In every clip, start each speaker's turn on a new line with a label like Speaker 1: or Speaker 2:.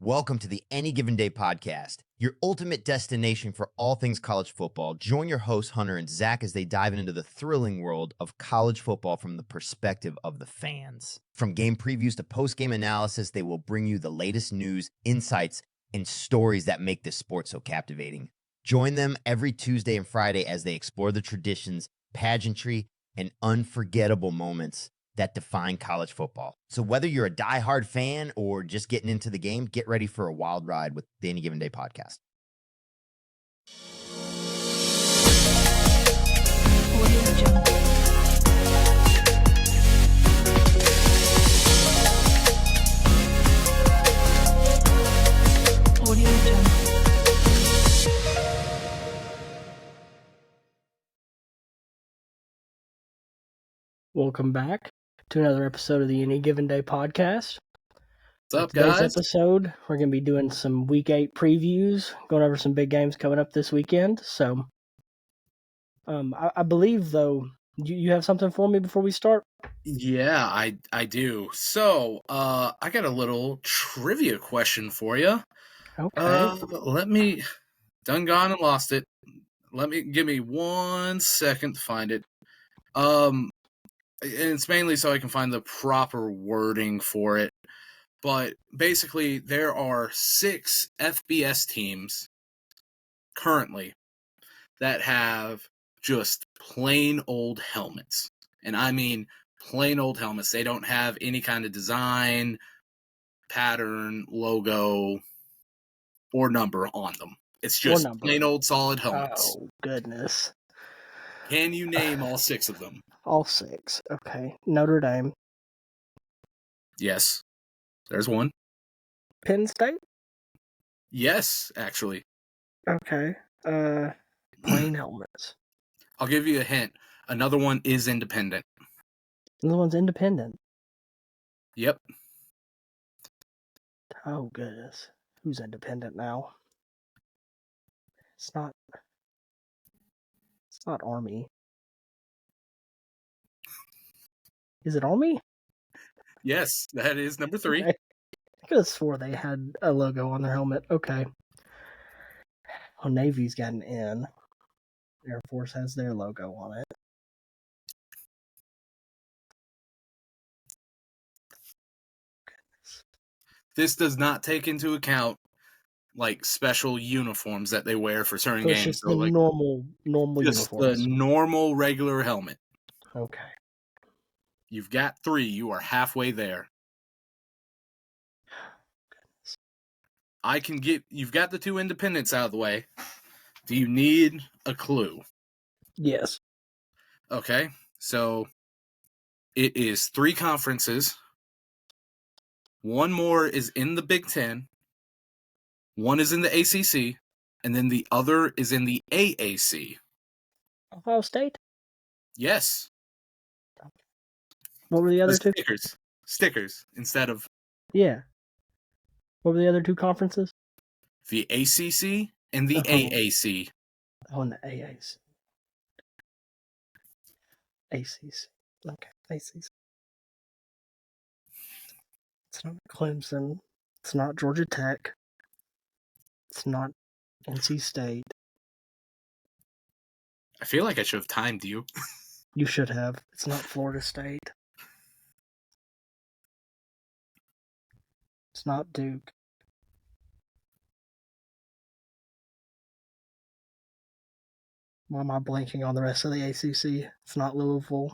Speaker 1: Welcome to the Any Given Day podcast, your ultimate destination for all things college football. Join your hosts, Hunter and Zach, as they dive into the thrilling world of college football from the perspective of the fans. From game previews to post-game analysis, they will bring you the latest news, insights, and stories that make this sport so captivating. Join them every Tuesday and Friday as they explore the traditions, pageantry, and unforgettable moments that define college football. So whether you're a diehard fan or just getting into the game, get ready for a wild ride with the Any Given Day podcast.
Speaker 2: Welcome back to another episode of the Any Given Day podcast.
Speaker 3: What's up,
Speaker 2: Today's
Speaker 3: guys?
Speaker 2: episode, we're going to be doing some Week 8 previews, going over some big games coming up this weekend. So, I believe, though, you have something for me before we start?
Speaker 3: Yeah, I do. So, I got a little trivia question for you.
Speaker 2: Okay.
Speaker 3: Done gone and lost it. Give me 1 second to find it. And it's mainly so I can find the proper wording for it. But basically, there are 6 FBS teams currently that have just plain old helmets. And I mean plain old helmets. They don't have any kind of design, pattern, logo, or number on them. It's just plain old solid helmets.
Speaker 2: Oh, goodness.
Speaker 3: Can you name all 6 of them?
Speaker 2: All 6. Okay. Notre Dame.
Speaker 3: Yes. There's one.
Speaker 2: Penn State?
Speaker 3: Yes, actually.
Speaker 2: Okay. Plain helmets.
Speaker 3: I'll give you a hint. Another one is independent.
Speaker 2: Another one's independent.
Speaker 3: Yep.
Speaker 2: Oh, goodness. Who's independent now? It's not Army. Is it Army?
Speaker 3: Yes, that is number 3.
Speaker 2: Okay. I could have swore they had a logo on their helmet. Okay. Well, Navy's got an N. Air Force has their logo on it.
Speaker 3: This does not take into account like special uniforms that they wear for certain games.
Speaker 2: It's just the normal
Speaker 3: just
Speaker 2: uniforms.
Speaker 3: The normal regular helmet.
Speaker 2: Okay.
Speaker 3: You've got 3. You are halfway there. You've got the 2 independents out of the way. Do you need a clue?
Speaker 2: Yes.
Speaker 3: Okay. So it is 3 conferences. One more is in the Big Ten. One is in the ACC. And then the other is in the AAC.
Speaker 2: Ohio State?
Speaker 3: Yes.
Speaker 2: What were the other 2?
Speaker 3: Stickers instead of...
Speaker 2: Yeah. What were the other 2 conferences?
Speaker 3: The ACC and the AAC.
Speaker 2: Oh, and the AAC. ACC. Okay, ACC. It's not Clemson. It's not Georgia Tech. It's not NC State.
Speaker 3: I feel like I should have timed you.
Speaker 2: You should have. It's not Florida State. It's not Duke. Why am I blanking on the rest of the ACC? It's not Louisville.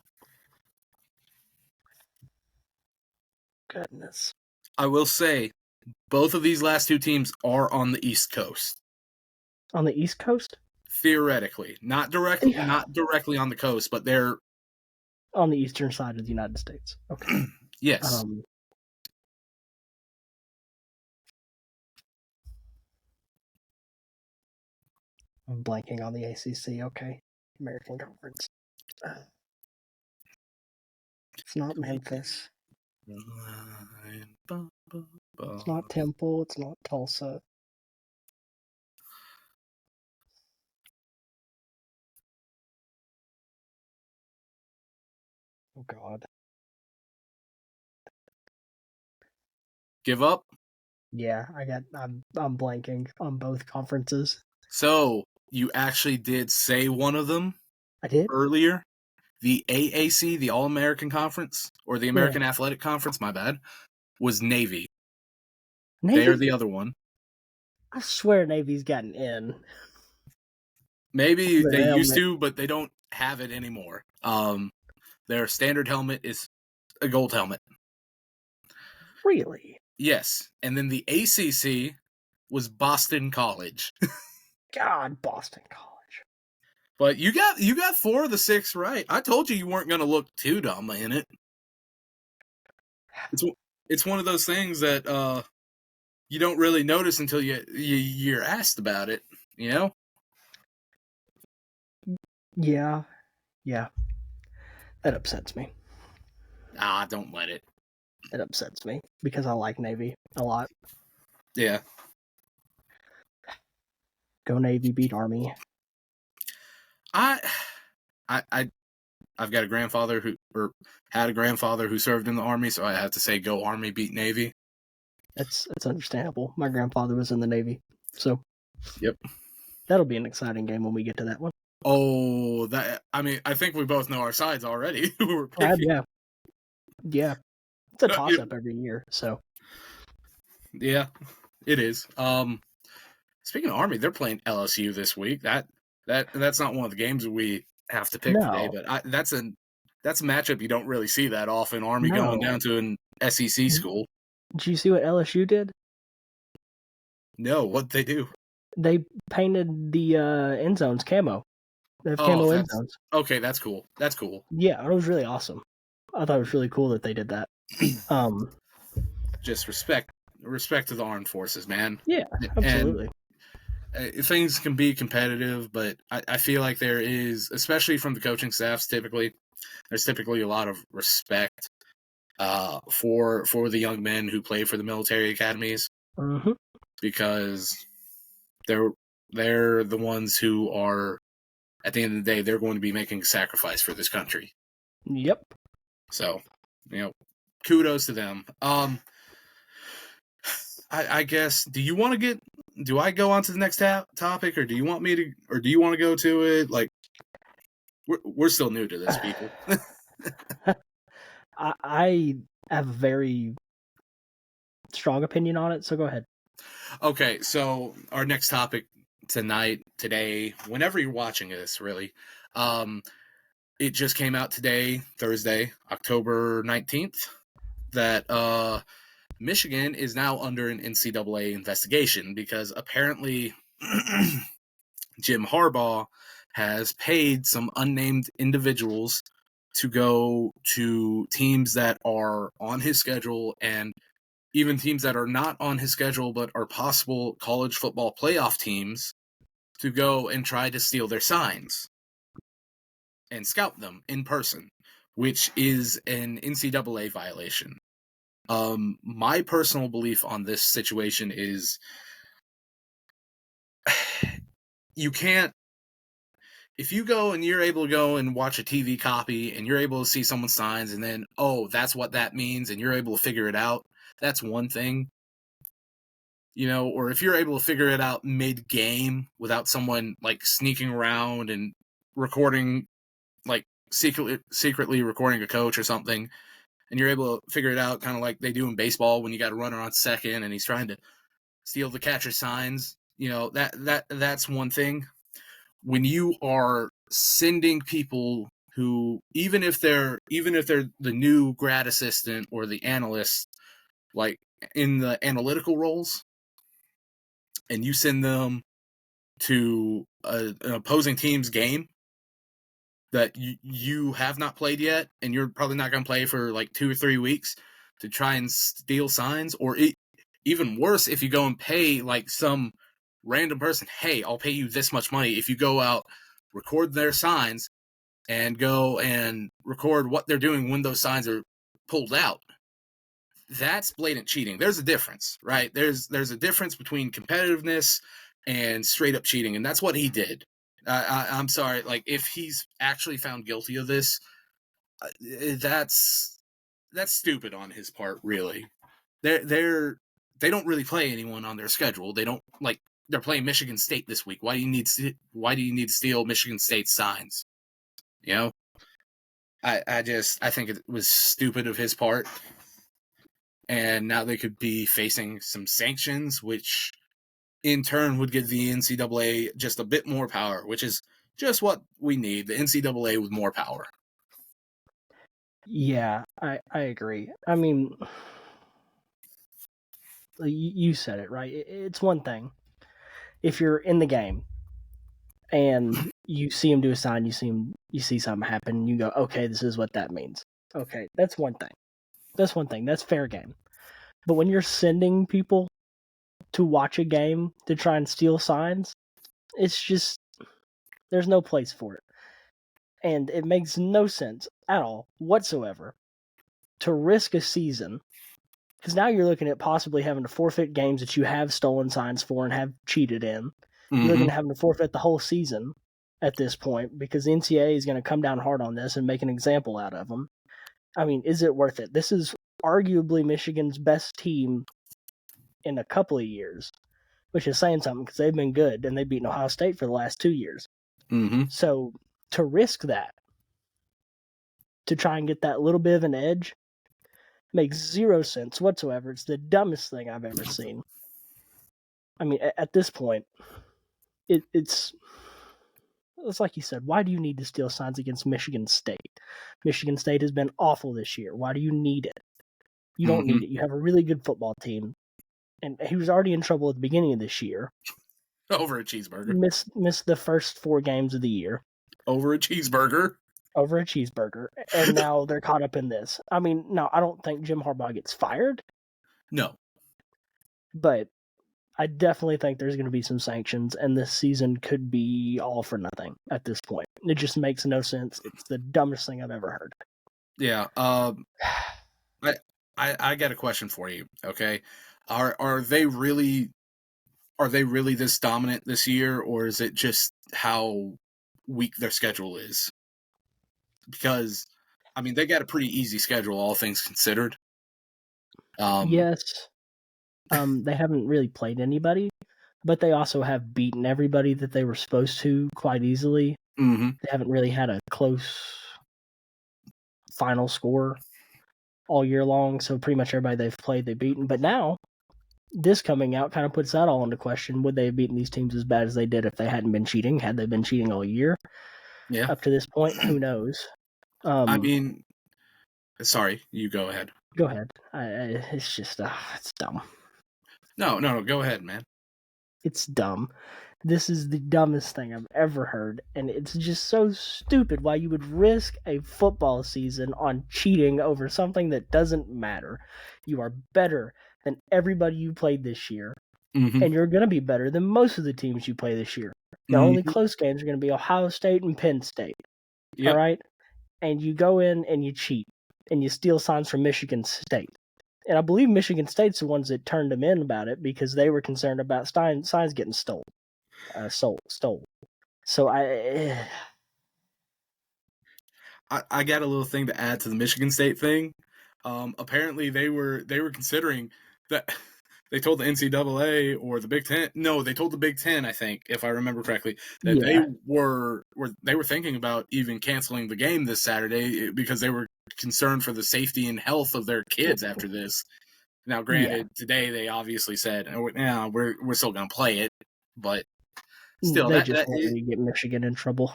Speaker 2: Goodness.
Speaker 3: I will say, both of these last 2 teams are on the East Coast.
Speaker 2: On the East Coast?
Speaker 3: Theoretically. Not directly on the coast, but they're...
Speaker 2: on the eastern side of the United States. Okay.
Speaker 3: Yes.
Speaker 2: I'm blanking on the ACC. Okay. American Conference. It's not Memphis. It's not Temple. It's not Tulsa. Oh, God.
Speaker 3: Give up?
Speaker 2: Yeah, I'm blanking on both conferences.
Speaker 3: So you actually did say one of them
Speaker 2: I did.
Speaker 3: earlier. The AAC, the All-American Conference, or the American Athletic Conference, my bad, was Navy.
Speaker 2: Navy.
Speaker 3: They are the other one.
Speaker 2: I swear Navy's gotten in.
Speaker 3: Maybe they used
Speaker 2: helmet.
Speaker 3: to, but they don't have it anymore. Their standard helmet is a gold helmet.
Speaker 2: Really?
Speaker 3: Yes. And then the ACC was Boston College.
Speaker 2: God, Boston College.
Speaker 3: But you got 4 of the 6 right. I told you weren't going to look too dumb in it. It's one of those things that you don't really notice until you're asked about it, you know?
Speaker 2: Yeah. That upsets me.
Speaker 3: Don't let it.
Speaker 2: It upsets me because I like Navy a lot.
Speaker 3: Yeah.
Speaker 2: Go Navy, beat Army.
Speaker 3: I've got a grandfather had a grandfather who served in the Army, so I have to say go Army, beat Navy.
Speaker 2: That's understandable. My grandfather was in the Navy, so
Speaker 3: yep,
Speaker 2: that'll be an exciting game when we get to that one.
Speaker 3: Oh, I think we both know our sides already. We're picking.
Speaker 2: Yeah. It's a toss-up every year, so.
Speaker 3: Yeah, it is. Speaking of Army, they're playing LSU this week. That's not one of the games that we have to pick today, but that's a matchup you don't really see that often. Army going down to an SEC school.
Speaker 2: Did you see what LSU did?
Speaker 3: No, what'd they do?
Speaker 2: They painted the end zones camo. They have camo end zones.
Speaker 3: Okay, that's cool. That's cool.
Speaker 2: Yeah, it was really awesome. I thought it was really cool that they did that.
Speaker 3: Just respect to the armed forces, man.
Speaker 2: Yeah, absolutely.
Speaker 3: And things can be competitive, but I feel like there is, especially from the coaching staffs, there's typically a lot of respect for the young men who play for the military academies, because they're the ones who are, at the end of the day, they're going to be making a sacrifice for this country.
Speaker 2: Yep.
Speaker 3: So, kudos to them. I guess, do I go on to the next topic, or do you want me to, or do you want to go to it? Like, we're still new to this, people.
Speaker 2: I have a very strong opinion on it, so go ahead.
Speaker 3: Okay, so our next topic today, whenever you're watching this, really, it just came out today, Thursday, October 19th, that Michigan is now under an NCAA investigation because apparently Jim Harbaugh has paid some unnamed individuals to go to teams that are on his schedule, and even teams that are not on his schedule but are possible college football playoff teams, to go and try to steal their signs and scout them in person, which is an NCAA violation. My personal belief on this situation is you can't, if you go and you're able to go and watch a TV copy and you're able to see someone's signs and then, oh, that's what that means, and you're able to figure it out, that's one thing. Or if you're able to figure it out mid-game without someone like sneaking around and recording, like secretly recording a coach or something, and you're able to figure it out kind of like they do in baseball when you got a runner on second and he's trying to steal the catcher's signs, that's one thing. When you are sending people who, even if they're the new grad assistant or the analyst, like in the analytical roles, and you send them to an opposing team's game that you have not played yet, and you're probably not going to play for like 2 or 3 weeks, to try and steal signs, or even worse, if you go and pay like some random person, hey, I'll pay you this much money if you go out, record their signs, and go and record what they're doing when those signs are pulled out. That's blatant cheating. There's a difference, right? There's a difference between competitiveness and straight up cheating, and that's what he did. I'm sorry, like, if he's actually found guilty of this, that's stupid on his part, really. There they don't really play anyone on their schedule. They don't like they're playing Michigan State this week. Why do you need to steal Michigan State's signs? You know, I think it was stupid of his part. And now they could be facing some sanctions, which in turn would give the NCAA just a bit more power, which is just what we need. The NCAA with more power.
Speaker 2: Yeah, I agree. I mean, you said it, right? It's one thing if you're in the game and you see him do a sign, you see something happen, and you go, okay, this is what that means. Okay, that's one thing. That's fair game. But when you're sending people to watch a game to try and steal signs, it's just, there's no place for it. And it makes no sense at all whatsoever to risk a season, because now you're looking at possibly having to forfeit games that you have stolen signs for and have cheated in. You're looking at having to forfeit the whole season at this point because the NCAA is going to come down hard on this and make an example out of them. I mean, is it worth it? This is arguably Michigan's best team in a couple of years, which is saying something because they've been good and they've beaten Ohio State for the last 2 years. So to risk that, to try and get that little bit of an edge, makes zero sense whatsoever. It's the dumbest thing I've ever seen. I mean, at this point, it's like you said, why do you need to steal signs against Michigan State? Michigan State has been awful this year. Why do you need it? You don't need it. You have a really good football team. And he was already in trouble at the beginning of this year.
Speaker 3: Over a cheeseburger.
Speaker 2: Missed the first 4 games of the year.
Speaker 3: Over a cheeseburger.
Speaker 2: And now they're caught up in this. I mean, no, I don't think Jim Harbaugh gets fired.
Speaker 3: No.
Speaker 2: But I definitely think there's going to be some sanctions, and this season could be all for nothing at this point. It just makes no sense. It's the dumbest thing I've ever heard.
Speaker 3: Yeah. I got a question for you. Okay. Are they really this dominant this year, or is it just how weak their schedule is? Because, I mean, they got a pretty easy schedule, all things considered.
Speaker 2: Yes. They haven't really played anybody, but they also have beaten everybody that they were supposed to quite easily.
Speaker 3: Mm-hmm.
Speaker 2: They haven't really had a close final score all year long, so pretty much everybody they've played, they've beaten. But now, this coming out kind of puts that all into question. Would they have beaten these teams as bad as they did if they hadn't been cheating? Had they been cheating all year?
Speaker 3: Yeah.
Speaker 2: Up to this point, who knows?
Speaker 3: I mean, sorry, you go ahead.
Speaker 2: Go ahead. It's just, it's dumb.
Speaker 3: No, go ahead, man.
Speaker 2: It's dumb. This is the dumbest thing I've ever heard, and it's just so stupid why you would risk a football season on cheating over something that doesn't matter. You are better than everybody you played this year, and you're going to be better than most of the teams you play this year. The only close games are going to be Ohio State and Penn State, all right? And you go in and you cheat, and you steal signs from Michigan State. And I believe Michigan State's the ones that turned them in about it because they were concerned about signs getting stole. So I
Speaker 3: got a little thing to add to the Michigan State thing. Apparently they were considering that. They told the NCAA or the Big Ten. No, they told the Big Ten, I think, if I remember correctly, that they were thinking about even canceling the game this Saturday because they were concerned for the safety and health of their kids after this. Now, granted, today they obviously said, "No, we're still going to play it," but still,
Speaker 2: they just want to get Michigan in trouble.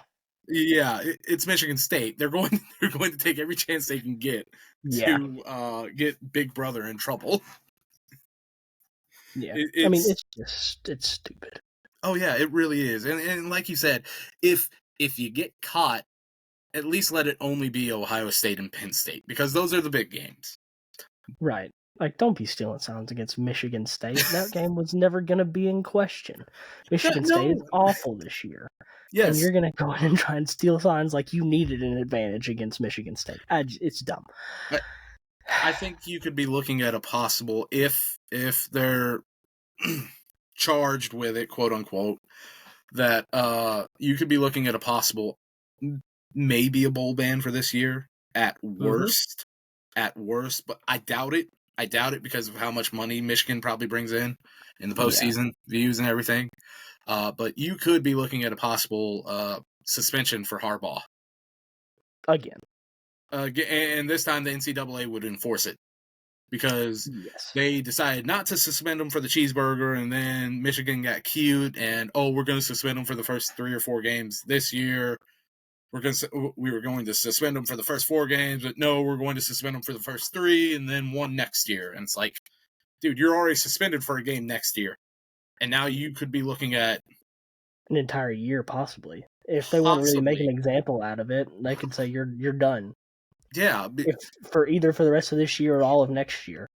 Speaker 3: Yeah, it's Michigan State. They're going to take every chance they can get to get Big Brother in trouble.
Speaker 2: Yeah, I mean, it's stupid.
Speaker 3: Oh yeah, it really is. And like you said, if you get caught, at least let it only be Ohio State and Penn State because those are the big games.
Speaker 2: Right. Like, don't be stealing signs against Michigan State. That game was never going to be in question. Michigan State is awful this year. Yes. And you're going to go in and try and steal signs like you needed an advantage against Michigan State. It's dumb.
Speaker 3: I think you could be looking at a possible, if they're charged with it, quote unquote, that you could be looking at a possible, maybe a bowl ban for this year at worst, but I doubt it I doubt it because of how much money Michigan probably brings in the postseason views and everything. But you could be looking at a possible suspension for Harbaugh.
Speaker 2: Again.
Speaker 3: And this time the NCAA would enforce it because they decided not to suspend him for the cheeseburger, and then Michigan got cute and, we're going to suspend him for the first 3 or 4 games this year. We were going to suspend him for the first 4 games, but no, we're going to suspend him for the first 3 and then 1 next year. And it's like, dude, you're already suspended for a game next year. And now you could be looking at
Speaker 2: an entire year, possibly. If they want to really make an example out of it, they could say you're done.
Speaker 3: Yeah.
Speaker 2: For the rest of this year or all of next year.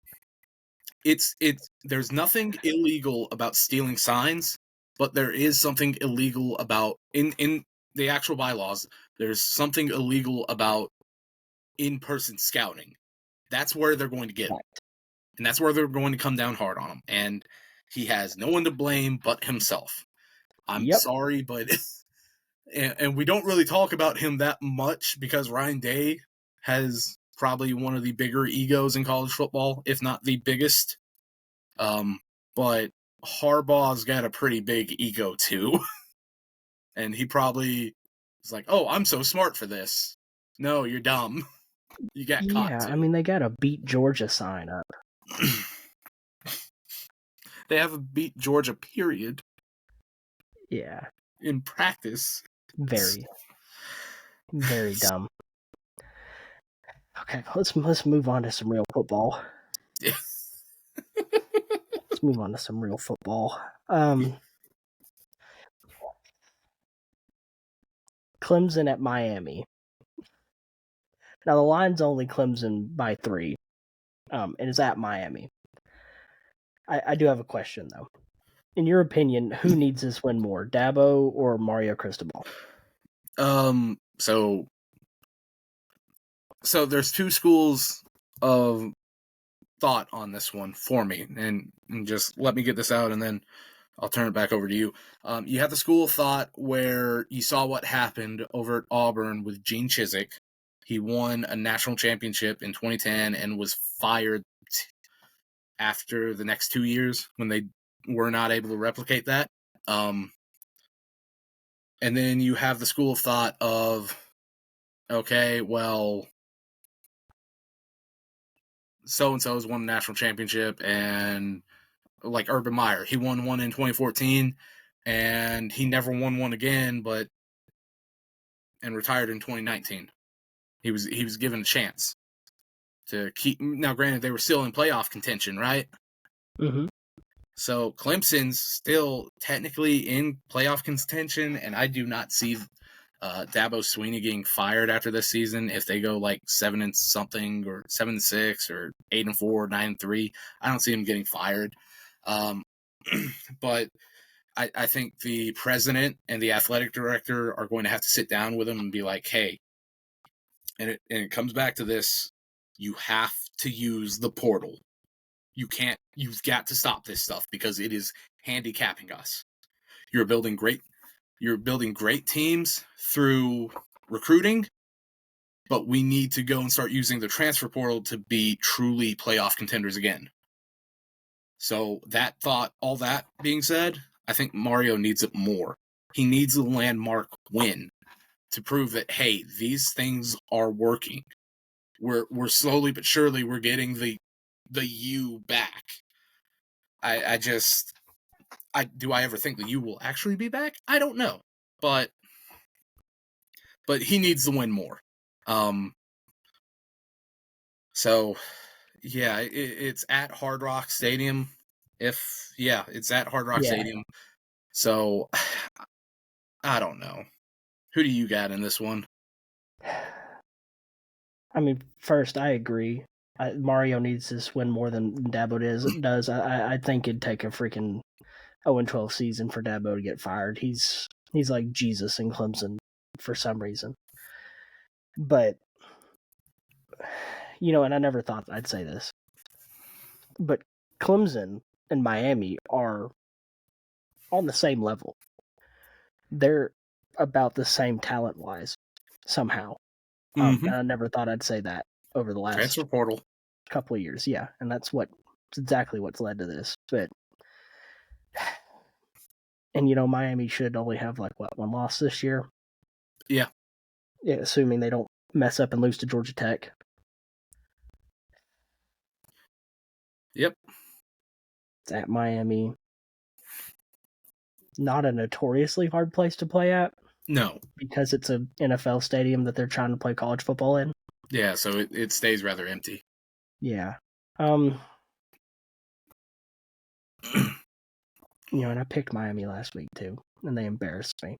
Speaker 3: There's nothing illegal about stealing signs, but there is something illegal about in the actual bylaws. There's something illegal about in-person scouting. That's where they're going to get him. And that's where they're going to come down hard on him. And he has no one to blame but himself. I'm sorry, but and we don't really talk about him that much because Ryan Day has probably one of the bigger egos in college football, if not the biggest. But Harbaugh's got a pretty big ego too. And he probably is like, I'm so smart for this. No, you're dumb. You got caught.
Speaker 2: Yeah, I mean, they got a beat Georgia sign up.
Speaker 3: They have a beat Georgia, period.
Speaker 2: Yeah.
Speaker 3: In practice.
Speaker 2: Very, very dumb. Okay, let's move on to some real football.
Speaker 3: Yeah.
Speaker 2: Let's move on to some real football. Clemson at Miami. Now the line's only Clemson by 3, and it's at Miami. I do have a question though. In your opinion, who needs this win more, Dabo or Mario Cristobal?
Speaker 3: So there's 2 schools of thought on this one for me, and just let me get this out, and then I'll turn it back over to you. You have the school of thought where you saw what happened over at Auburn with Gene Chizik. He won a national championship in 2010 and was fired after the next 2 years when they were not able to replicate that. And then you have the school of thought of, okay, well, so-and-so has won a national championship, and like Urban Meyer, he won one in 2014, and he never won one again, and retired in 2019. He was given a chance to keep. Now, granted, they were still in playoff contention, right?
Speaker 2: Mm-hmm.
Speaker 3: So Clemson's still technically in playoff contention, and I do not see Dabo Swinney getting fired after this season if they go like 7-something or 7-6 or 8-4, 9-3. I don't see him getting fired. But I think the president and the athletic director are going to have to sit down with him and be like, hey, and it comes back to this, you have to use the portal. You've got to stop this stuff because it is handicapping us. You're building great teams through recruiting, but we need to go and start using the transfer portal to be truly playoff contenders again. So all that being said, I think Mario needs it more. He needs a landmark win to prove that, hey, these things are working. We're slowly but surely we're getting the U back. Do I ever think the U will actually be back? I don't know, but he needs to win more. So yeah, it's at Hard Rock Stadium. It's at Hard Rock Stadium. So I don't know. Who do you got in this one?
Speaker 2: I mean, first, I agree. Mario needs this win more than Dabo does. I think it'd take a freaking 0-12 season for Dabo to get fired. He's like Jesus in Clemson for some reason. But, and I never thought I'd say this, but Clemson and Miami are on the same level. They're about the same talent-wise, somehow.
Speaker 3: Mm-hmm.
Speaker 2: And I never thought I'd say that over the last
Speaker 3: transfer portal.
Speaker 2: couple of years, yeah, and that's exactly what's led to this. But and Miami should only have one loss this year.
Speaker 3: Yeah,
Speaker 2: assuming they don't mess up and lose to Georgia Tech.
Speaker 3: Yep.
Speaker 2: It's at Miami. Not a notoriously hard place to play at.
Speaker 3: No.
Speaker 2: Because it's an NFL stadium that they're trying to play college football in.
Speaker 3: Yeah, so it stays rather empty.
Speaker 2: Yeah. And I picked Miami last week too, and they embarrassed me.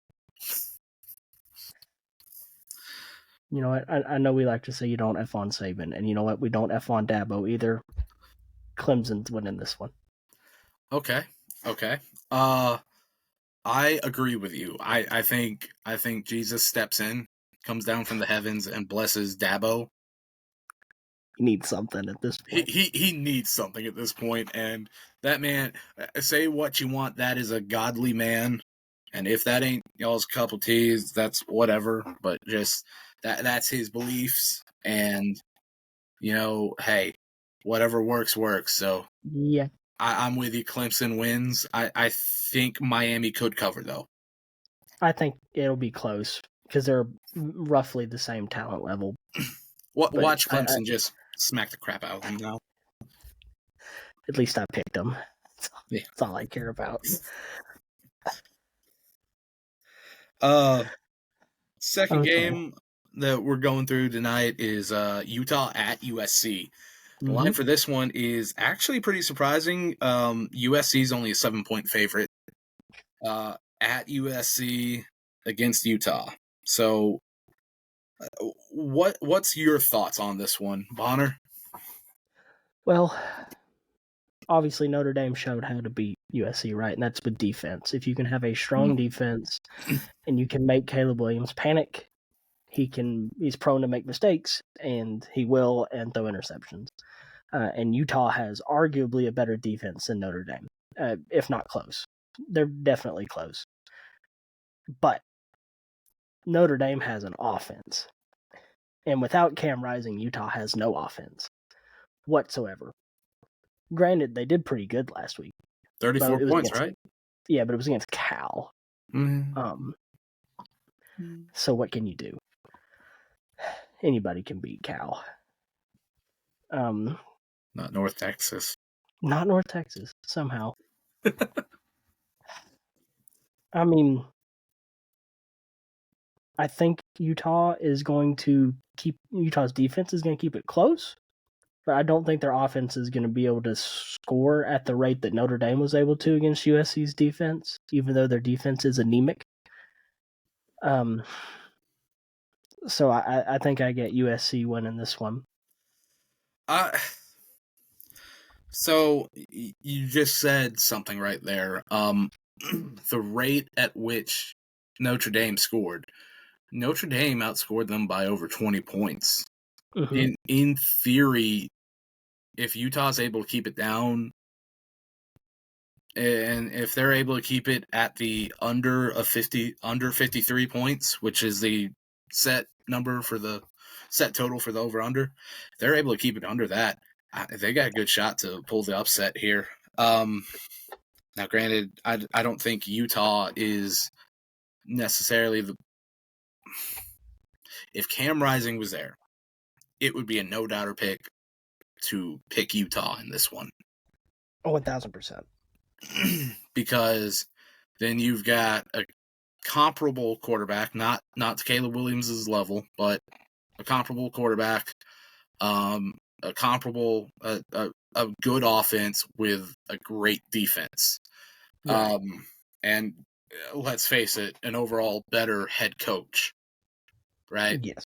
Speaker 2: You know what? I know we like to say you don't F on Saban, and you know what? We don't F on Dabo either. Clemson's winning this one.
Speaker 3: Okay. I agree with you. I think Jesus steps in, comes down from the heavens, and blesses Dabo.
Speaker 2: He needs something at this point.
Speaker 3: He needs something at this point, and that man, say what you want, that is a godly man, and if that ain't y'all's cup of tea, that's whatever, but just that's his beliefs, and hey, whatever works, so
Speaker 2: yeah,
Speaker 3: I'm with you. Clemson wins. I think Miami could cover, though.
Speaker 2: I think it'll be close because they're roughly the same talent level.
Speaker 3: Watch Clemson just smack the crap out of them now.
Speaker 2: At least I picked them. That's all I care about.
Speaker 3: Second game that we're going through tonight is Utah at USC. The line for this one is actually pretty surprising. USC is only a 7-point favorite at USC against Utah. So, what's your thoughts on this one, Bonner?
Speaker 2: Well, obviously Notre Dame showed how to beat USC, right? And that's with defense. If you can have a strong defense and you can make Caleb Williams panic, he's prone to make mistakes, and he will, and throw interceptions. And Utah has arguably a better defense than Notre Dame, if not close. They're definitely close. But Notre Dame has an offense. And without Cam Rising, Utah has no offense whatsoever. Granted, they did pretty good last week.
Speaker 3: 34 points, right?
Speaker 2: Yeah, but it was against Cal.
Speaker 3: Mm-hmm.
Speaker 2: So what can you do? Anybody can beat Cal.
Speaker 3: Not North Texas.
Speaker 2: Not North Texas, somehow. I mean, I think Utah's defense is going to keep it close, but I don't think their offense is going to be able to score at the rate that Notre Dame was able to against USC's defense, even though their defense is anemic. So I think I get USC winning this one.
Speaker 3: So you just said something right there. The rate at which Notre Dame scored. Notre Dame outscored them by over 20 points.
Speaker 2: Mm-hmm.
Speaker 3: In theory, if Utah's able to keep it down, and if they're able to keep it at the under 53 points, which is the set number for the set total for the over-under, if they're able to keep it under that, they got a good shot to pull the upset here. Now, granted, I don't think Utah is necessarily if Cam Rising was there, it would be a no-doubter pick to pick Utah in this one.
Speaker 2: 1,000%.
Speaker 3: Because then you've got a comparable quarterback, not to Caleb Williams' level, but a comparable quarterback, a comparable, a good offense with a great defense. Right. And let's face it, an overall better head coach, right?
Speaker 2: Yes.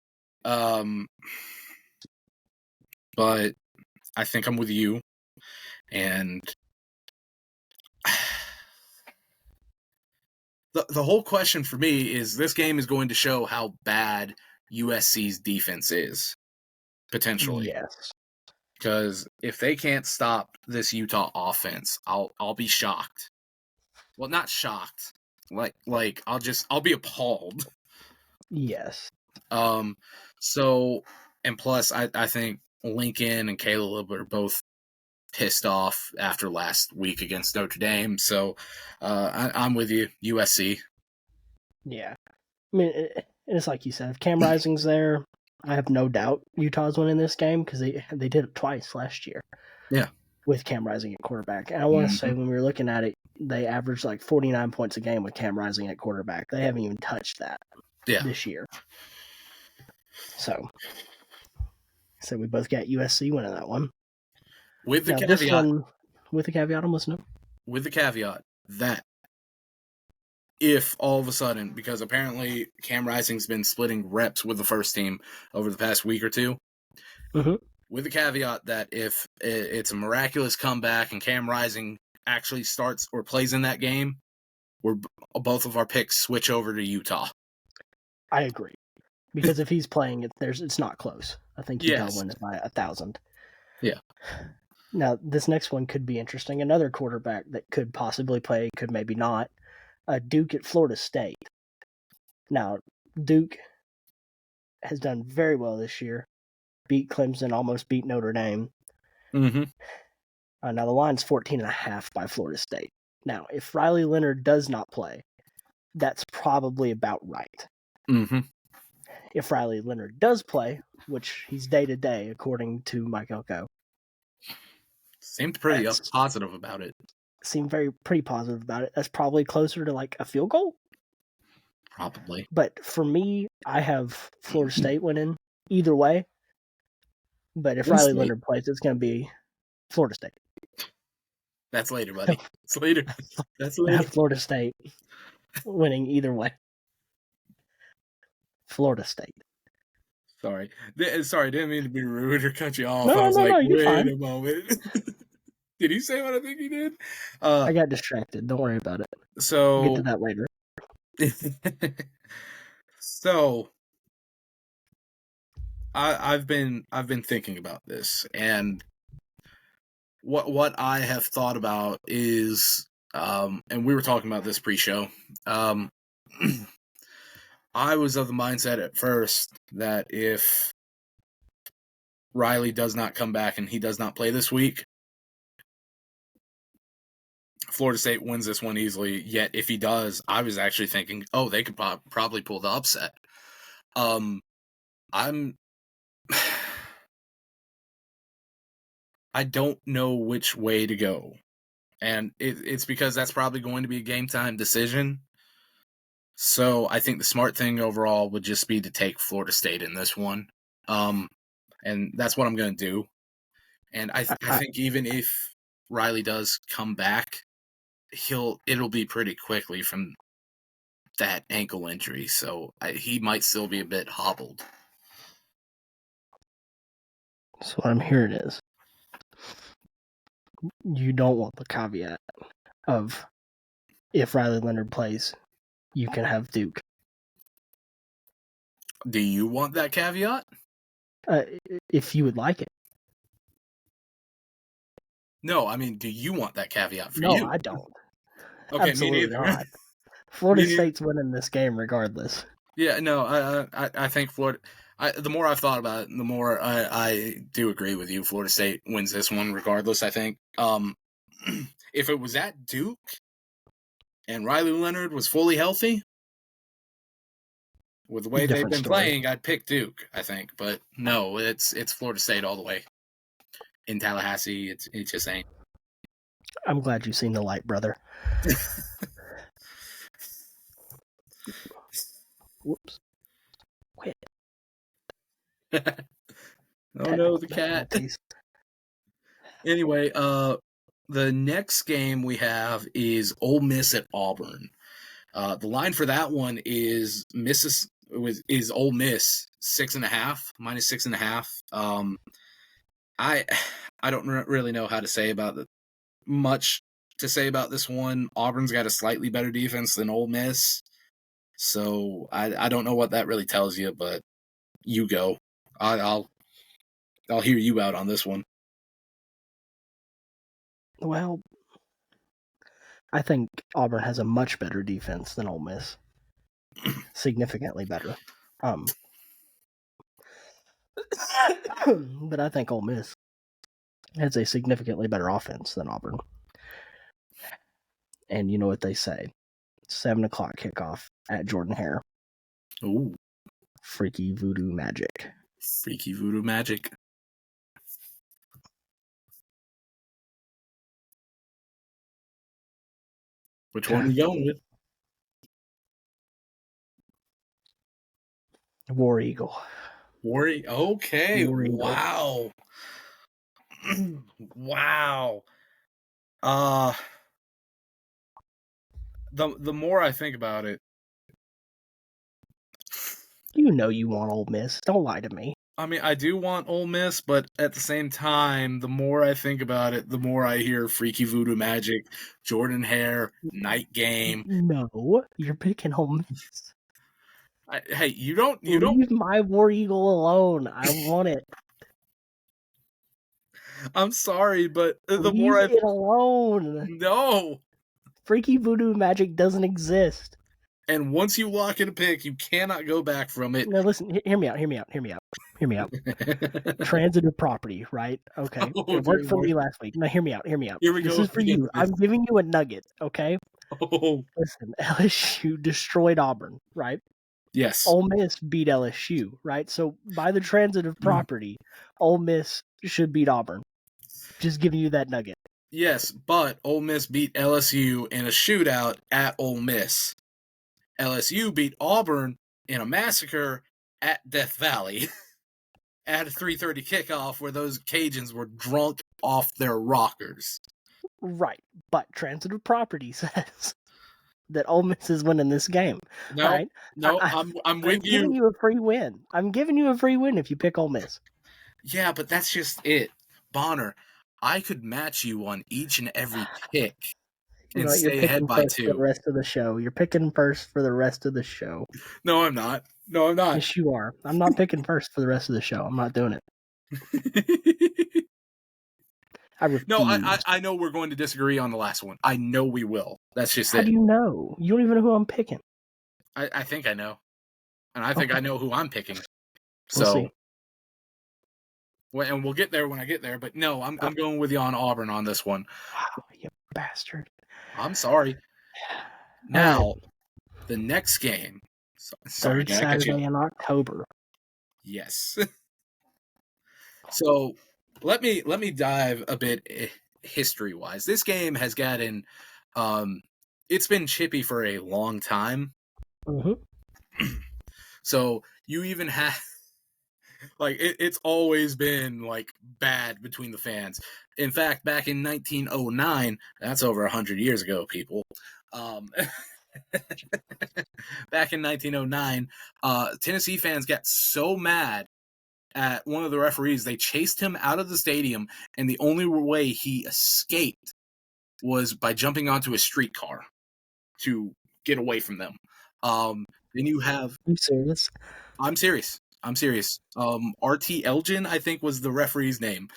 Speaker 3: But I think I'm with you, and the whole question for me is this game is going to show how bad USC's defense is, potentially.
Speaker 2: Yes.
Speaker 3: Because if they can't stop this Utah offense, I'll be shocked. Well, not shocked. I'll be appalled.
Speaker 2: Yes.
Speaker 3: So, and plus I think Lincoln and Caleb are both pissed off after last week against Notre Dame. So I'm with you, USC.
Speaker 2: Yeah. I mean, it's like you said, if Cam Rising's there, I have no doubt Utah's winning this game because they did it twice last year.
Speaker 3: Yeah.
Speaker 2: With Cam Rising at quarterback. And I want to say when we were looking at it, they averaged like 49 points a game with Cam Rising at quarterback. They haven't even touched that this year. So we both got USC winning that one.
Speaker 3: With the caveat.
Speaker 2: This one, with the caveat, I'm listening.
Speaker 3: With the caveat that if all of a sudden, because apparently Cam Rising's been splitting reps with the first team over the past week or two, with the caveat that if it's a miraculous comeback and Cam Rising actually starts or plays in that game, both of our picks switch over to Utah.
Speaker 2: I agree. Because if he's playing, it's not close. I think Utah wins by 1,000.
Speaker 3: Yeah.
Speaker 2: Now, this next one could be interesting. Another quarterback that could possibly play, could maybe not. Duke at Florida State. Now, Duke has done very well this year. Beat Clemson, almost beat Notre Dame.
Speaker 3: Mm-hmm.
Speaker 2: Now, the line's 14.5 by Florida State. Now, if Riley Leonard does not play, that's probably about right.
Speaker 3: Mm-hmm.
Speaker 2: If Riley Leonard does play, which he's day-to-day, according to Mike Elko.
Speaker 3: Seemed pretty positive about it.
Speaker 2: Seemed pretty positive about it. That's probably closer to like a field goal.
Speaker 3: Probably.
Speaker 2: But for me, I have Florida State winning either way. But if Riley Leonard plays, it's going to be Florida State.
Speaker 3: That's later, buddy. It's later. That's later.
Speaker 2: I have Florida State winning either way. Florida State.
Speaker 3: Sorry, didn't mean to be rude or cut you off.
Speaker 2: No,
Speaker 3: I was like,
Speaker 2: you're
Speaker 3: wait
Speaker 2: fine.
Speaker 3: a moment. Did he say what I think he did?
Speaker 2: I got distracted. Don't worry about it.
Speaker 3: So
Speaker 2: we'll get to that later.
Speaker 3: So I've been thinking about this, and what I have thought about is, and we were talking about this pre-show. I was of the mindset at first that if Riley does not come back and he does not play this week, Florida State wins this one easily. Yet if he does, I was actually thinking, they could probably pull the upset. I don't know which way to go. And it's because that's probably going to be a game time decision. So I think the smart thing overall would just be to take Florida State in this one. And that's what I'm going to do. And I think even if Riley does come back, it'll be pretty quickly from that ankle injury. So he might still be a bit hobbled.
Speaker 2: So what I'm hearing is you don't want the caveat of if Riley Leonard plays, you can have Duke.
Speaker 3: Do you want that caveat?
Speaker 2: If you would like it.
Speaker 3: No, I mean, do you want that caveat for you?
Speaker 2: No, I don't.
Speaker 3: Okay,
Speaker 2: absolutely
Speaker 3: me neither.
Speaker 2: Not. Florida State's winning this game regardless.
Speaker 3: Yeah, no, I think Florida. The more I've thought about it, the more I do agree with you. Florida State wins this one regardless. I think. If it was at Duke and Riley Leonard was fully healthy, with the way they've been playing, I'd pick Duke. I think, but no, it's Florida State all the way. In Tallahassee, it just ain't.
Speaker 2: I'm glad you've seen the light, brother. Whoops. Quit.
Speaker 3: Oh no, the cat. Anyway, the next game we have is Ole Miss at Auburn. The line for that one is Ole Miss 6.5 minus 6.5. I don't really know how to say about much to say about this one. Auburn's got a slightly better defense than Ole Miss, so I don't know what that really tells you. But you go. I'll hear you out on this one.
Speaker 2: Well, I think Auburn has a much better defense than Ole Miss. Significantly better. But I think Ole Miss has a significantly better offense than Auburn. And you know what they say. 7 o'clock kickoff at Jordan-Hare.
Speaker 3: Ooh,
Speaker 2: Freaky voodoo magic.
Speaker 3: freaky voodoo magic. Which one are you going with?
Speaker 2: War Eagle.
Speaker 3: Okay.
Speaker 2: War Eagle.
Speaker 3: Wow. Wow. The more I think about it,
Speaker 2: You know you want Ole Miss. Don't lie to me.
Speaker 3: I mean, I do want Ole Miss, but at the same time, the more I think about it, the more I hear Freaky Voodoo Magic, Jordan-Hare, Night Game.
Speaker 2: No, you're picking Ole Miss.
Speaker 3: Hey, you don't.
Speaker 2: Leave my War Eagle alone. I want it.
Speaker 3: I'm sorry, but the
Speaker 2: Leave
Speaker 3: more I
Speaker 2: it alone.
Speaker 3: no.
Speaker 2: Freaky voodoo magic doesn't exist.
Speaker 3: And once you lock in a pick, you cannot go back from it.
Speaker 2: No, listen. Hear me out. Transitive property, right? Okay.
Speaker 3: Oh,
Speaker 2: It worked
Speaker 3: dear
Speaker 2: for
Speaker 3: Lord.
Speaker 2: me last week. Now, hear me out.
Speaker 3: Here we
Speaker 2: This
Speaker 3: go
Speaker 2: is for
Speaker 3: again
Speaker 2: you.
Speaker 3: with this.
Speaker 2: I'm giving you a nugget, okay?
Speaker 3: Oh,
Speaker 2: Listen, LSU destroyed Auburn, right?
Speaker 3: yes.
Speaker 2: Ole Miss beat LSU, right? So by the transitive property, Ole Miss should beat Auburn. Just giving you that nugget.
Speaker 3: Yes, but Ole Miss beat LSU in a shootout at Ole Miss. LSU beat Auburn in a massacre at Death Valley at a 3:30 kickoff where those Cajuns were drunk off their rockers.
Speaker 2: Right. But transitive property says that Ole Miss is winning this game.
Speaker 3: No,
Speaker 2: right?
Speaker 3: no, I'm with
Speaker 2: I'm giving
Speaker 3: you.
Speaker 2: you a free win. I'm giving you a free win if you pick Ole Miss.
Speaker 3: Yeah, but that's just it. Bonner, I could match you on each and every pick and
Speaker 2: You're
Speaker 3: stay ahead
Speaker 2: picking
Speaker 3: by
Speaker 2: first for the
Speaker 3: 2.
Speaker 2: rest of the show. You're picking first for the rest of the show.
Speaker 3: No, I'm not. No, I'm not.
Speaker 2: Yes, you are. I'm not picking first for the rest of the show. I'm not doing it. I refuse.
Speaker 3: No, I know we're going to disagree on the last one. I know we will. That's just
Speaker 2: How
Speaker 3: it.
Speaker 2: do you know? You don't even know who I'm picking.
Speaker 3: I think I know. And I think
Speaker 2: Okay.
Speaker 3: I know who I'm picking.
Speaker 2: We'll
Speaker 3: So,
Speaker 2: see.
Speaker 3: and we'll get there when I get there. But no, I'm going with you on Auburn on this one.
Speaker 2: Wow, you bastard.
Speaker 3: I'm sorry. Now, the next game. Sorry,
Speaker 2: Third
Speaker 3: did I cut you
Speaker 2: Saturday in October.
Speaker 3: Yes. So let me dive a bit history wise. This game has gotten it's been chippy for a long time.
Speaker 2: Mm-hmm.
Speaker 3: So you even have like it's always been like bad between the fans. In fact, back in 1909, that's over 100 years ago, people. Back in 1909, Tennessee fans got so mad at one of the referees, they chased him out of the stadium, and the only way he escaped was by jumping onto a streetcar to get away from them. Then you have...
Speaker 2: Are you serious?
Speaker 3: I'm serious. R.T. Elgin, I think, was the referee's name.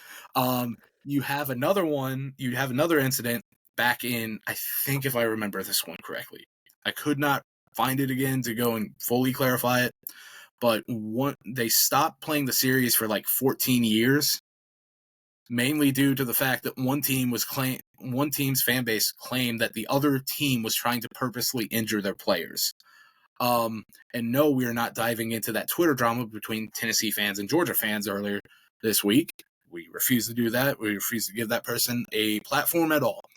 Speaker 3: You have another one. You have another incident back in, I think, if I remember this one correctly. I could not find it again to go and fully clarify it. But they stopped playing the series for like 14 years, mainly due to the fact that one team's fan base claimed that the other team was trying to purposely injure their players. And no, we are not diving into that Twitter drama between Tennessee fans and Georgia fans earlier this week. We refuse to do that. We refuse to give that person a platform at all.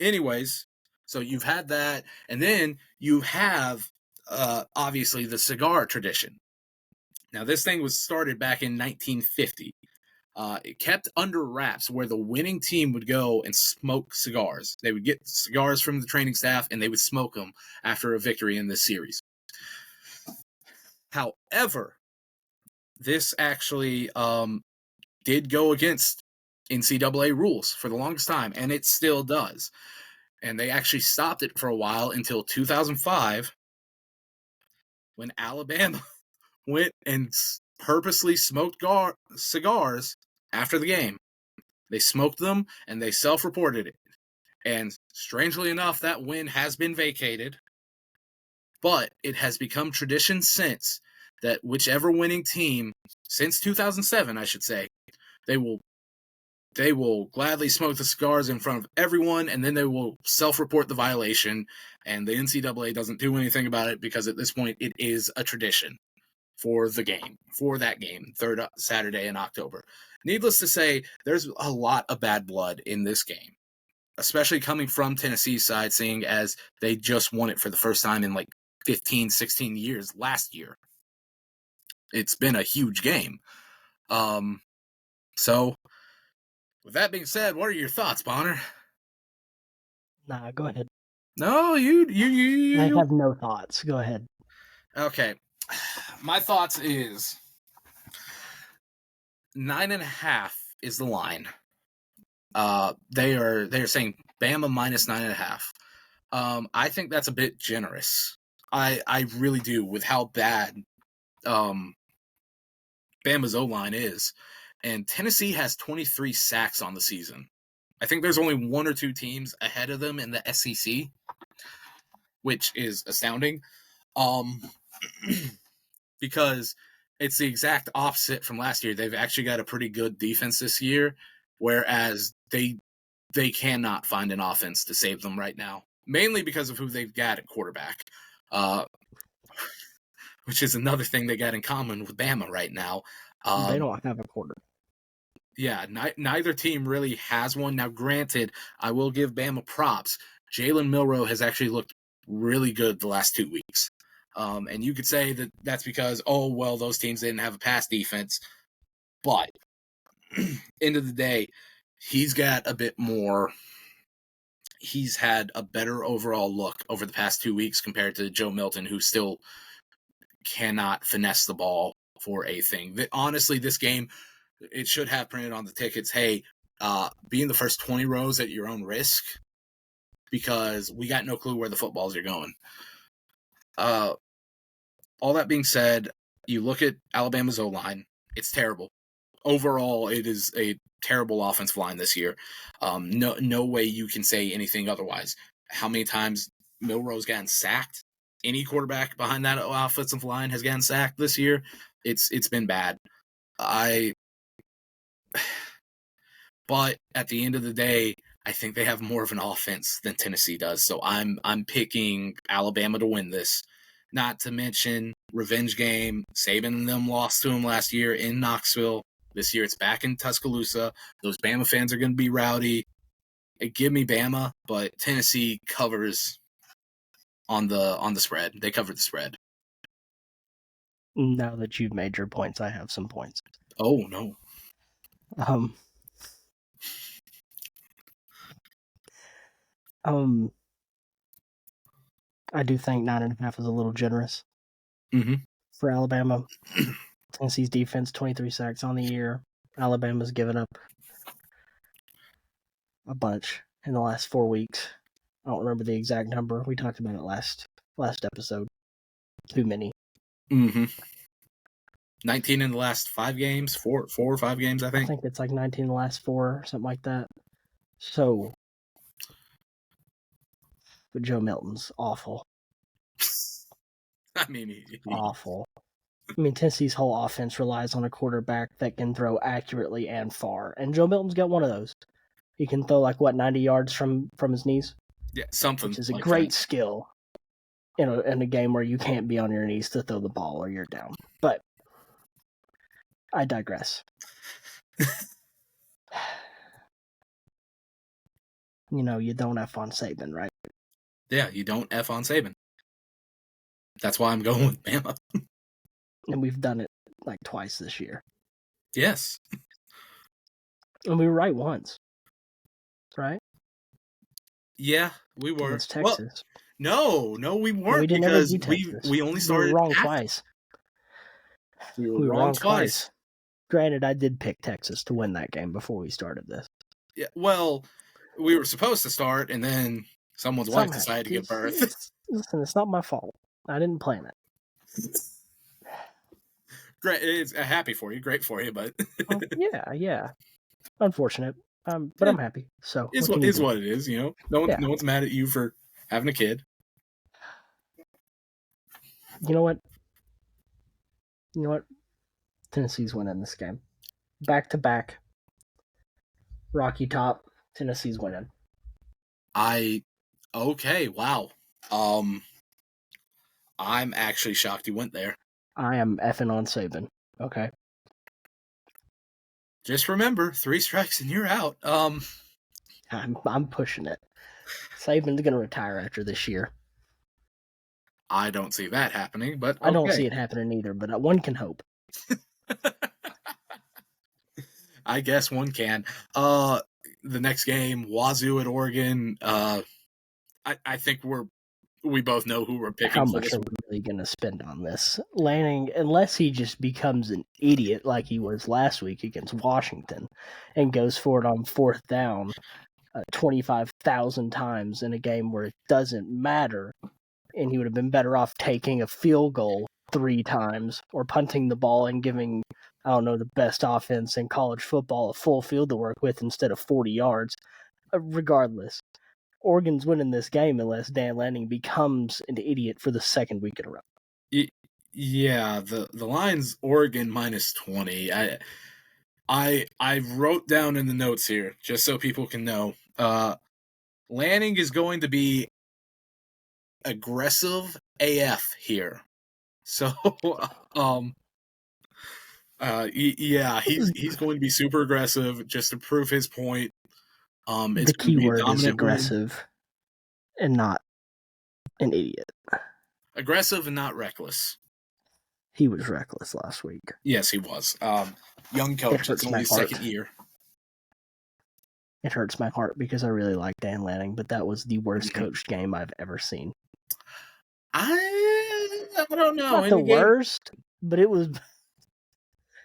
Speaker 3: Anyways, so you've had that, and then you have obviously the cigar tradition. Now, this thing was started back in 1950. It kept under wraps where the winning team would go and smoke cigars. They would get cigars from the training staff, and they would smoke them after a victory in this series. However, this actually did go against NCAA rules for the longest time, and it still does. And they actually stopped it for a while until 2005, when Alabama went and purposely smoked cigars after the game. They smoked them, and they self-reported it. And strangely enough, that win has been vacated, but it has become tradition since that whichever winning team since 2007, I should say, they will gladly smoke the cigars in front of everyone, and then they will self-report the violation, and the NCAA doesn't do anything about it because at this point it is a tradition for that game, third Saturday in October. Needless to say, there's a lot of bad blood in this game, especially coming from Tennessee's side, seeing as they just won it for the first time in like 15, 16 years last year. It's been a huge game. So, with that being said, what are your thoughts, Bonner?
Speaker 2: Nah, go ahead.
Speaker 3: No, you.
Speaker 2: I have no thoughts. Go ahead.
Speaker 3: Okay. My thoughts is 9.5 is the line. They are saying Bama minus 9.5. I think that's a bit generous. I really do, with how bad Bama's O-line is. And Tennessee has 23 sacks on the season. I think there's only one or two teams ahead of them in the SEC, which is astounding. Because it's the exact opposite from last year. They've actually got a pretty good defense this year, whereas they cannot find an offense to save them right now, mainly because of who they've got at quarterback, which is another thing they got in common with Bama right now.
Speaker 2: They don't have a quarterback.
Speaker 3: Yeah, neither team really has one. Now, granted, I will give Bama props. Jalen Milroe has actually looked really good the last 2 weeks. And you could say that that's because, those teams didn't have a pass defense. But, end of the day, he's got a bit more. He's had a better overall look over the past 2 weeks compared to Joe Milton, who still cannot finesse the ball for a thing. Honestly, this game, it should have printed on the tickets, hey, be in the first 20 rows at your own risk, because we got no clue where the footballs are going. All that being said, you look at Alabama's O-line, it's terrible. Overall, it is a terrible offensive line this year. No way you can say anything otherwise. How many times Milroe's gotten sacked? Any quarterback behind that offensive line has gotten sacked this year. It's been bad. But at the end of the day, I think they have more of an offense than Tennessee does. So I'm picking Alabama to win this. Not to mention revenge game. Saban and them lost to him last year in Knoxville. This year it's back in Tuscaloosa. Those Bama fans are going to be rowdy. Give me Bama, but Tennessee covers on the spread. They covered the spread.
Speaker 2: Now that you've made your points, I have some points.
Speaker 3: Oh, no.
Speaker 2: I do think 9.5 is a little generous for Alabama. Tennessee's defense, 23 sacks on the year. Alabama's given up a bunch in the last 4 weeks. I don't remember the exact number. We talked about it last episode. Too many.
Speaker 3: 19 in the last 5 games, 4 or 5 games, I think.
Speaker 2: I think it's like 19 in the last 4, something like that. So, but Joe Milton's awful.
Speaker 3: I mean,
Speaker 2: awful. I mean, Tennessee's whole offense relies on a quarterback that can throw accurately and far, and Joe Milton's got one of those. He can throw 90 yards from his knees.
Speaker 3: Yeah, something.
Speaker 2: Which is a great skill in a game where you can't be on your knees to throw the ball or you're down. But I digress. You don't F on Saban, right?
Speaker 3: Yeah, you don't F on Saban. That's why I'm going with Bama.
Speaker 2: And we've done it twice this year.
Speaker 3: Yes.
Speaker 2: And we were right once. Right?
Speaker 3: Yeah, we were.
Speaker 2: It's Texas.
Speaker 3: Well, no, we weren't, because we only started.
Speaker 2: We were wrong twice.
Speaker 3: We were wrong twice.
Speaker 2: Granted, I did pick Texas to win that game before we started this.
Speaker 3: Yeah, well, we were supposed to start, and then someone's wife decided to give birth.
Speaker 2: Listen, it's not my fault. I didn't plan it.
Speaker 3: Great, it's happy for you, great for you, but
Speaker 2: yeah. Unfortunate, but I'm happy. So
Speaker 3: it's what it is, No one's mad at you for having a kid.
Speaker 2: You know what? You know what? Tennessee's winning this game. Back to back. Rocky Top. Tennessee's winning.
Speaker 3: Okay, wow. I'm actually shocked you went there.
Speaker 2: I am effing on Saban. Okay.
Speaker 3: Just remember, 3 strikes and you're out.
Speaker 2: I'm pushing it. Saban's gonna retire after this year.
Speaker 3: I don't see that happening, but okay.
Speaker 2: I don't see it happening either, but one can hope.
Speaker 3: I guess one can. The next game, Wazoo at Oregon. I think we both know who we're picking.
Speaker 2: How much are we really going to spend on this? Lanning, unless he just becomes an idiot like he was last week against Washington and goes for it on 4th down 25,000 times in a game where it doesn't matter, and he would have been better off taking a field goal 3 times or punting the ball and giving, I don't know, the best offense in college football a full field to work with instead of 40 yards. Regardless, Oregon's winning this game unless Dan Lanning becomes an idiot for the 2nd week in a row.
Speaker 3: Yeah, the line's Oregon minus 20. I wrote down in the notes here just so people can know. Lanning is going to be aggressive AF here. So yeah, he's going to be super aggressive just to prove his point.
Speaker 2: The key word is aggressive and not an idiot.
Speaker 3: Aggressive and not reckless.
Speaker 2: He was reckless last week.
Speaker 3: Yes, he was. Young coach. It's only his 2nd year.
Speaker 2: It hurts my heart because I really like Dan Lanning, but that was the worst coached game I've ever seen.
Speaker 3: I don't know.
Speaker 2: Not the worst, but it was.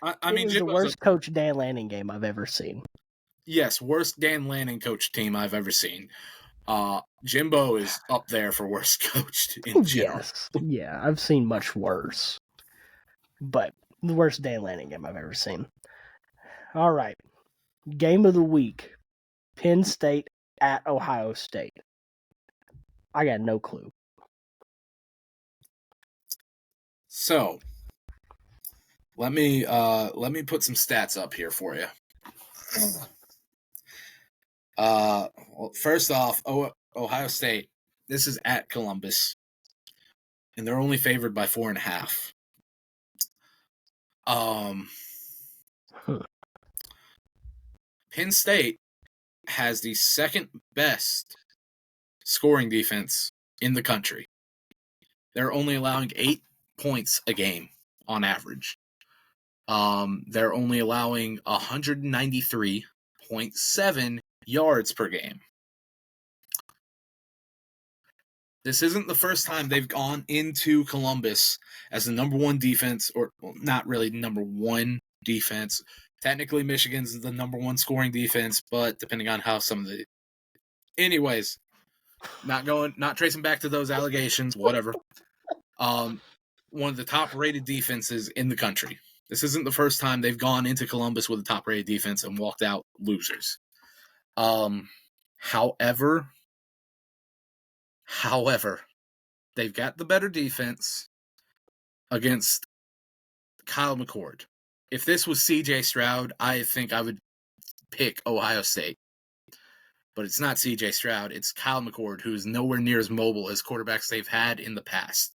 Speaker 3: I mean,
Speaker 2: it was the worst coached Dan Lanning game I've ever seen.
Speaker 3: Yes, worst Dan Lanning coached team I've ever seen. Jimbo is up there for worst coached in general.
Speaker 2: Yes, yeah, I've seen much worse, but the worst Dan Lanning game I've ever seen. All right, game of the week: Penn State at Ohio State. I got no clue.
Speaker 3: So, let me put some stats up here for you. Well, first off, Ohio State. This is at Columbus, and they're only favored by 4.5. Penn State has the 2nd best scoring defense in the country. They're only allowing 8 points a game on average. They're only allowing 193.7 yards per game. This isn't the first time they've gone into Columbus as the number 1 defense, or not really number 1 defense. Technically, Michigan's the number 1 scoring defense, but depending on how some of the... Anyways, not tracing back to those allegations, whatever. One of the top-rated defenses in the country. This isn't the first time they've gone into Columbus with a top-rated defense and walked out losers. However, they've got the better defense against Kyle McCord. If this was CJ Stroud, I think I would pick Ohio State. But it's not CJ Stroud, it's Kyle McCord, who is nowhere near as mobile as quarterbacks they've had in the past.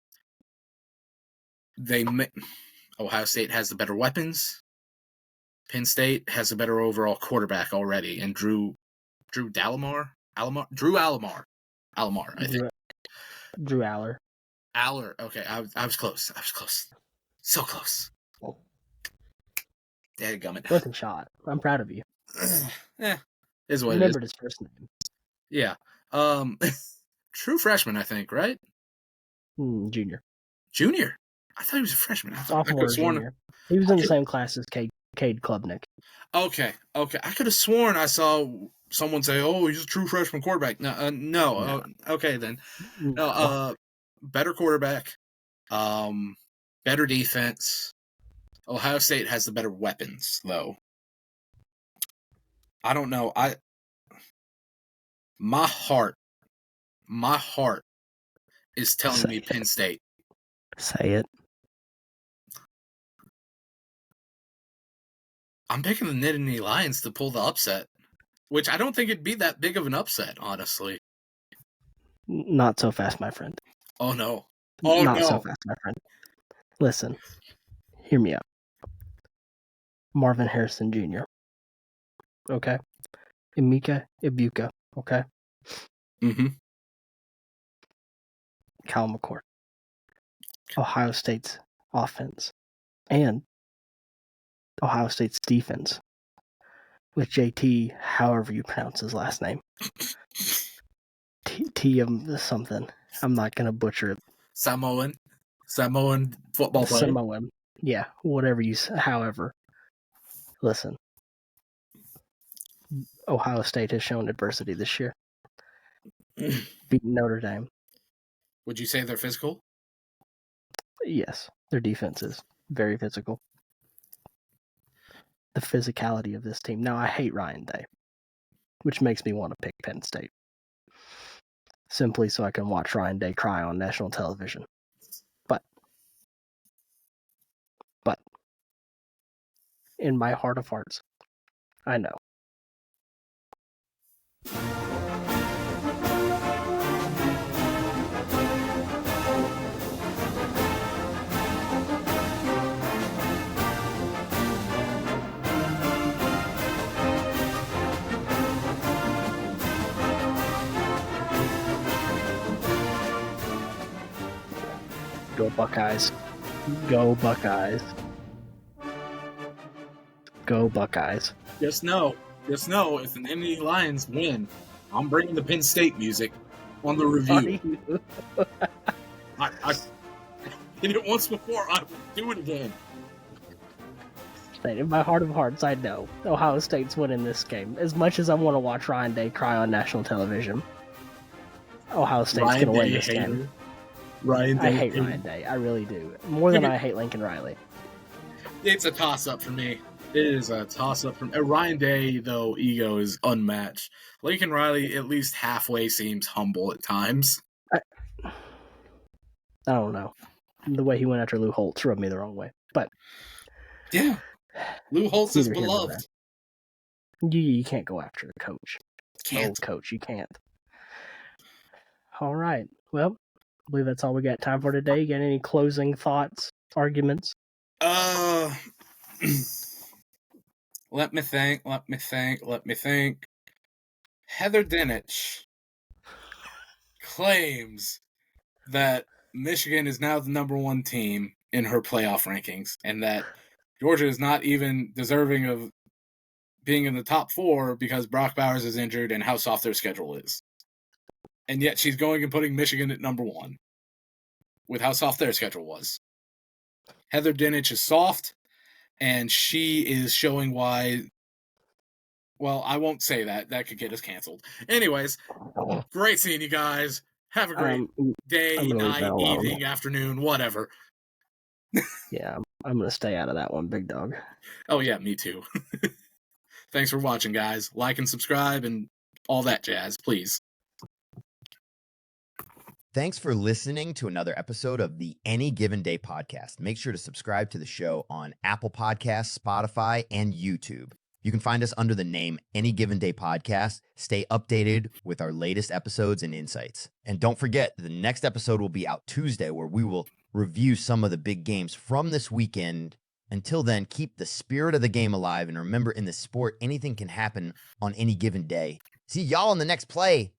Speaker 3: Ohio State has the better weapons. Penn State has a better overall quarterback already, and Drew Allar, I think.
Speaker 2: Drew Aller.
Speaker 3: Aller. Okay, I was close. So close. Dadgummit.
Speaker 2: Worth a shot. I'm proud of you.
Speaker 3: Is what
Speaker 2: Remembered his first name.
Speaker 3: Yeah. True freshman, I think, right?
Speaker 2: Junior.
Speaker 3: Junior? I thought he was a freshman.
Speaker 2: Sophomore or junior. He was in the same class as Cade Klubnik.
Speaker 3: Okay. I could have sworn I saw someone say, "Oh, he's a true freshman quarterback." No. Okay, then. No. Better quarterback. Better defense. Ohio State has the better weapons, though. I don't know. My heart is telling me Penn State.
Speaker 2: Say it.
Speaker 3: I'm picking the Nittany Lions to pull the upset, which I don't think it'd be that big of an upset, honestly.
Speaker 2: Not so fast, my friend.
Speaker 3: Oh, no. Oh,
Speaker 2: Not
Speaker 3: no.
Speaker 2: so fast, my friend. Listen, hear me out. Marvin Harrison Jr. Okay? Emeka Ibuka. Okay?
Speaker 3: Mm-hmm.
Speaker 2: Kyle McCord. Ohio State's offense. And Ohio State's defense. With JT, however you pronounce his last name. T something. I'm not going to butcher it.
Speaker 3: Samoan football player.
Speaker 2: Samoan. Yeah, whatever you say. However, listen. Ohio State has shown adversity this year. Beating Notre Dame.
Speaker 3: Would you say they're physical?
Speaker 2: Yes, their defense is very physical. The physicality of this team. Now, I hate Ryan Day, which makes me want to pick Penn State. Simply so I can watch Ryan Day cry on national television. But, in my heart of hearts, I know. Go Buckeyes. Go Buckeyes. Go Buckeyes.
Speaker 3: Just know, if the Nittany Lions win, I'm bringing the Penn State music on the review. I did it once before, I will do it again.
Speaker 2: In my heart of hearts, I know Ohio State's winning this game. As much as I want to watch Ryan Day cry on national television, Ohio State's going to win this game. I hate Ryan Day. I really do. More than I hate Lincoln Riley.
Speaker 3: It's a toss-up for me. It is a toss-up for me. Ryan Day, though, ego is unmatched. Lincoln Riley at least halfway seems humble at times.
Speaker 2: I don't know. The way he went after Lou Holtz rubbed me the wrong way. But
Speaker 3: yeah, Lou Holtz is beloved.
Speaker 2: You can't go after the coach. Old coach, you can't. All right. Well, I believe that's all we got time for today. You got any closing thoughts, arguments?
Speaker 3: Let me think. Heather Dinich claims that Michigan is now the number one team in her playoff rankings, and that Georgia is not even deserving of being in the top 4 because Brock Bowers is injured and how soft their schedule is. And yet she's going and putting Michigan at number 1 with how soft their schedule was. Heather Dinich is soft, and she is showing why. Well, I won't say that. That could get us canceled. Anyways, great seeing you guys. Have a great day, night, evening, afternoon, whatever.
Speaker 2: Yeah, I'm going to stay out of that one, big dog.
Speaker 3: Oh, yeah, me too. Thanks for watching, guys. Like and subscribe and all that jazz, please.
Speaker 1: Thanks for listening to another episode of the Any Given Day podcast. Make sure to subscribe to the show on Apple Podcasts, Spotify, and YouTube. You can find us under the name Any Given Day Podcast. Stay updated with our latest episodes and insights. And don't forget, the next episode will be out Tuesday, where we will review some of the big games from this weekend. Until then, keep the spirit of the game alive, and remember, in the sport, anything can happen on any given day. See y'all in the next play.